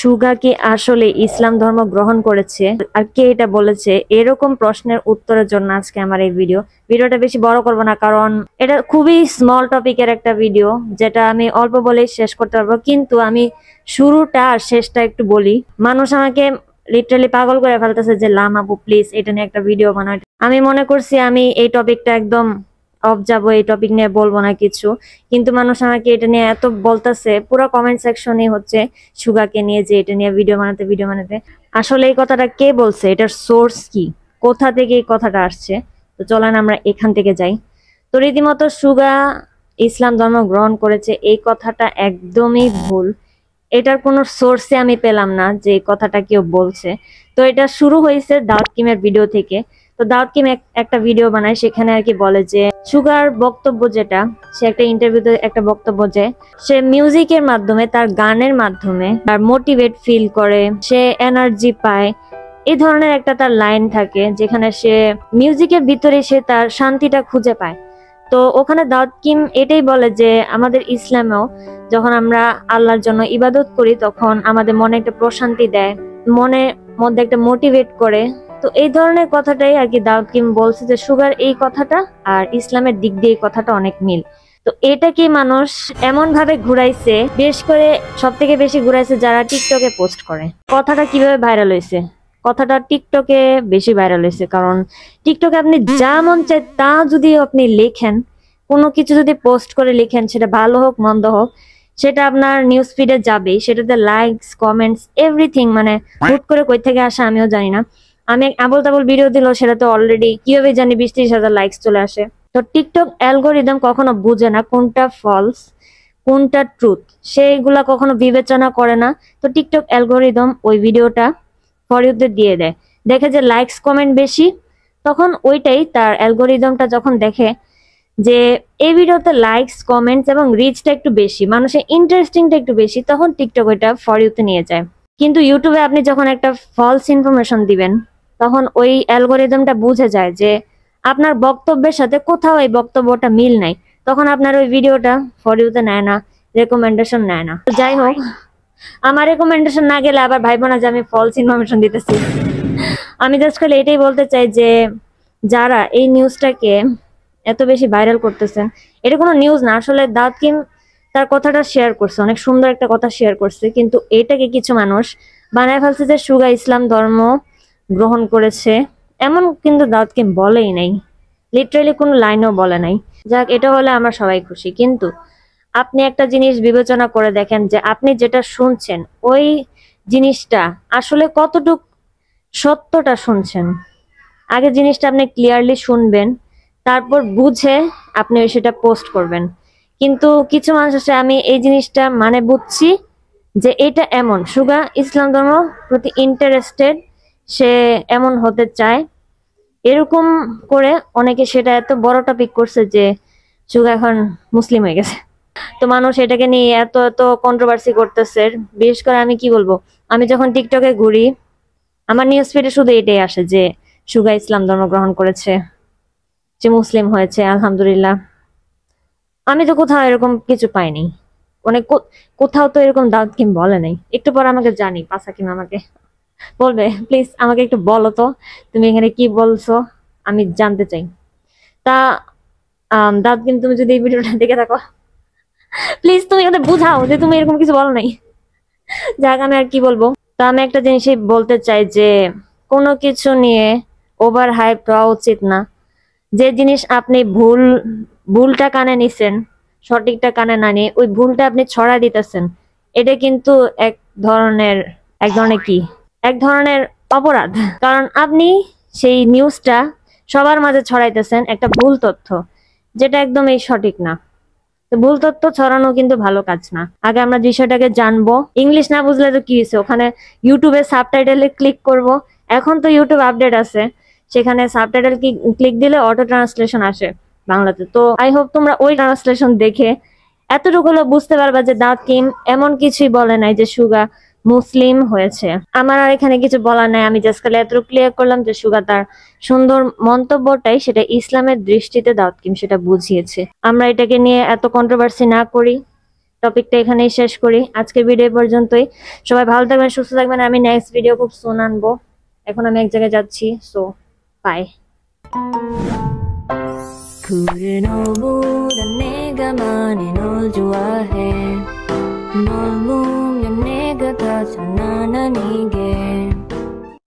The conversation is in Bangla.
সুগা কি আসলে ইসলাম ধর্ম গ্রহণ করেছে আর কে এটা বলেছে, এরকম প্রশ্নের উত্তরের জন্য আজকে আমার এই ভিডিওটা বেশি বড় করব না, কারণ এটা খুবই স্মল টপিকের একটা ভিডিও যেটা আমি অল্প বলেই শেষ করতে পারবো। কিন্তু আমি শুরুটা আর শেষটা একটু বলি। মানুষ আমাকে লিটারালি পাগল করে ফেলতেছে যে লাম আপু প্লিজ এটা নিয়ে একটা ভিডিও বানাও। আমি মনে করছি আমি এই টপিকটা একদম অফ যাবো, এই টপিক নিয়ে বলবো না কিছু, কিন্তু মানুষ আমাকে এটা নিয়ে এত বলতেছে, পুরো কমেন্ট সেকশনে হচ্ছে সুগাকে নিয়ে যে এটা নিয়ে ভিডিও বানাতে। আসলে এই কথাটা কে বলছে, এটার সোর্স কি, কোথা থেকে এই কথাটা আসছে? তো চলেন আমরা এখান থেকে যাই। তো রীতিমতো সুগা ইসলাম ধর্ম গ্রহণ করেছে এই কথাটা একদমই ভুল। এটার কোনো সোর্সে আমি পেলাম না যে এই কথাটা কেউ বলছে। তো এটা শুরু হয়েছে দাউদ কিমের ভিডিও থেকে। তো দাউদ কিম একটা ভিডিও বানায়, সেখানে আর কি বলে যে সুগার বক্তব্য যেটা, সে একটা ইন্টারভিউতে একটা বক্তব্য যে সে মিউজিকের মাধ্যমে, তার গানের মাধ্যমে তার মোটিভেট ফিল করে, সে এনার্জি পায়, এই ধরনের একটা তার লাইন থাকে যেখানে সে মিউজিকের ভিতরে সে তার শান্তিটা খুঁজে পায়। তো ওখানে দাউদ কিম এটাই বলে যে আমাদের ইসলামেও যখন আমরা আল্লাহর জন্য ইবাদত করি তখন আমাদের মনে একটা প্রশান্তি দেয়, মনের মধ্যে একটা মোটিভেট করে। তো এই ধরনের কথাটাই আর কি দাউদ কিম বলছে যে সুগার এই কথাটা আর ইসলামের দিক দিয়ে এই কথাটা অনেক মিল। তো এটা কি মানুষ এমন ভাবে ঘুরাইছে, বিশেষ করে সব থেকে বেশি ঘুরাইছে যারা টিকটকে পোস্ট করে। কথাটা কিভাবে ভাইরাল হয়েছে? কথাটা টিকটকে বেশি ভাইরাল হয়েছে কারণ টিকটকে আপনি যা মন চায় তা যদি আপনি লেখেন, কোনো কিছু যদি পোস্ট করে লেখেন, সেটা ভালো হোক মন্দ হোক, সেটা আপনার নিউজ ফিডে যাবে, সেটাতে লাইকস কমেন্টস এভরিথিং, মানে হুট করে কই থেকে আসে আমিও জানি না। আমি আবল তাবল ভিডিও দিল, সেটা তো অলরেডি কিভাবে জানি 20-30 হাজার লাইকস চলে আসে। তো টিকটক অ্যালগোরিদম কখনো বুঝে না কোনটা ফলস কোনটা ট্রুথ, সেইগুলা কখনো বিবেচনা করে না। তো টিকটক অ্যালগোরিদম ওই ভিডিওটা ফর ইউতে দিয়ে দেয়, দেখে যে লাইকস কমেন্ট বেশি, তখন ওইটাই তার অ্যালগোরিদমটা যখন দেখে যে এই ভিডিওতে লাইকস কমেন্টস এবং রিচটা একটু বেশি, মানুষের ইন্টারেস্টিংটা একটু বেশি, তখন টিকটক ওইটা ফর ইউতে নিয়ে যায়। কিন্তু ইউটিউবে আপনি যখন একটা ফলস ইনফরমেশন দিবেন, তখন ওই অ্যালগোরিদমটা বুঝে যায় যে আপনার বক্তব্যের সাথে কোথাও এই বক্তব্যটা মিল নাই, তখন আপনার ওই ভিডিওটা ফর ইউতে নেয় না, রেকমেন্ডেশন নেয় না। তো যাই হোক, আমার রেকমেন্ডেশন না গেলে আবার ভাইবো না যে আমি ফলস ইনফরমেশন দিতেছি। আমি জাস্ট খালি এটাই বলতে চাই যে যারা এই নিউজটাকে এত বেশি ভাইরাল করতেছেন, এটা কোনো নিউজ না আসলে। দাউদ কিম তার কথাটা শেয়ার করছে, অনেক সুন্দর একটা কথা শেয়ার করছে, কিন্তু এটাকে কিছু মানুষ বানায় ফেলছে যে সুগা ইসলাম ধর্ম গ্রহণ করেছে। এমন কিন্তু দাউদ কিম বলেই নাই, লিটারালি কোনো লাইনও বলে নাই। যাক, এটা হলে আমরা সবাই খুশি। কিন্তু আপনি একটা জিনিস বিবেচনা করে দেখেন যে আপনি যেটা শুনছেন ওই জিনিসটা আসলে কতটুক সত্যটা শুনছেন। আগে জিনিসটা আপনি ক্লিয়ারলি শুনবেন, তারপর বুঝে আপনি সেটা পোস্ট করবেন। কিন্তু কিছু মানুষ আছে, আমি এই জিনিসটা মানে বুঝছি যে এটা এমন, সুগা ইসলাম ধর্ম প্রতি ইন্টারেস্টেড, সে এমন হতে চায়, এরকম করে অনেকে সেটা এত বড় টপিক করছে যে সুগা এখন মুসলিম হয়ে গেছে। তো মানুষ এটাকে নিয়ে এত এত কন্ট্রোভার্সি করতেছে। বিশেষ করে আমি কি বলবো, আমি যখন টিকটকে ঘুরি আমার নিউজ ফিডে শুধু এটাই আসে যে সুগা ইসলাম ধর্ম গ্রহণ করেছে, যে মুসলিম হয়েছে, আলহামদুলিল্লাহ। আমি তো কোথাও এরকম কিছু পাইনি, মানে কোথাও তো এরকম দাউদ কিম বলে নাই। একটু পর আমাকে জানি পাসা কিম আমাকে বলবে, প্লিজ আমাকে একটু বলো তো তুমি এখানে কি বলছো, আমি জানতে চাই। তা দাউদ কিম, তুমি যদি এই ভিডিওটা দেখে থাকো, প্লিজ তুমি ওদের বুঝাও যে তুমি এরকম কিছু বলো নাই। যাক, আমি আর কি বলবো। তা আমি একটা জিনিসই বলতে চাই যে কোনো কিছু নিয়ে ওভার হাইপ হওয়া উচিত না। যে জিনিস আপনি ভুলটা কানে নিছেন, সঠিকটা কানে না নিয়ে ওই ভুলটা আপনি ছড়া দিতেছেন, এটা কিন্তু এক ধরনের অপরাধ। কারণ আপনি সেই নিউজটা সবার মাঝে ছড়াইতেছেন একটা ভুল তথ্য, যেটা একদমই সঠিক না। তো ভুল তথ্য ছড়ানো কিন্তু ভালো কাজ না। আগে আমরা বিষয়টাকে জানবো, ইংলিশ না বুঝলে তো কি হয়েছে, ওখানে ইউটিউবে সাবটাইটেলে ক্লিক করব। এখন তো ইউটিউব আপডেট আছে, সেখানে সাবটাইটেল ক্লিক দিলে অটো ট্রান্সলেশন আসে বাংলাতে। তো আই হোপ তোমরা ওই ট্রান্সলেশন দেখে এতটুকু হলো বুঝতে পারবা যে দাউদ কিম এমন কিছুই বলে নাই যে সুগা মুসলিম হয়েছে। আমার আর এখানে কিছু বলার নাই, আমি জাস্ট খালি এতটুকু ক্লিয়ার করলাম যে সুগা তার সুন্দর মন্তব্যটাই সেটা ইসলামের দৃষ্টিতে দাউদ কিম সেটা বুঝিয়েছে। আমরা এটাকে নিয়ে এত কন্ট্রোভার্সি না করি, টপিকটা এখানেই শেষ করি। আজকের ভিডিও পর্যন্তই। সবাই ভালো থাকবেন, সুস্থ থাকবেন। আমি নেক্সট ভিডিও খুব সুন আনবো। এখন আমি এক জায়গায় যাচ্ছি, সো বাই। 그래 너보다 내가 많이 널 좋아해. 널 보면 내가 다 장난 아니게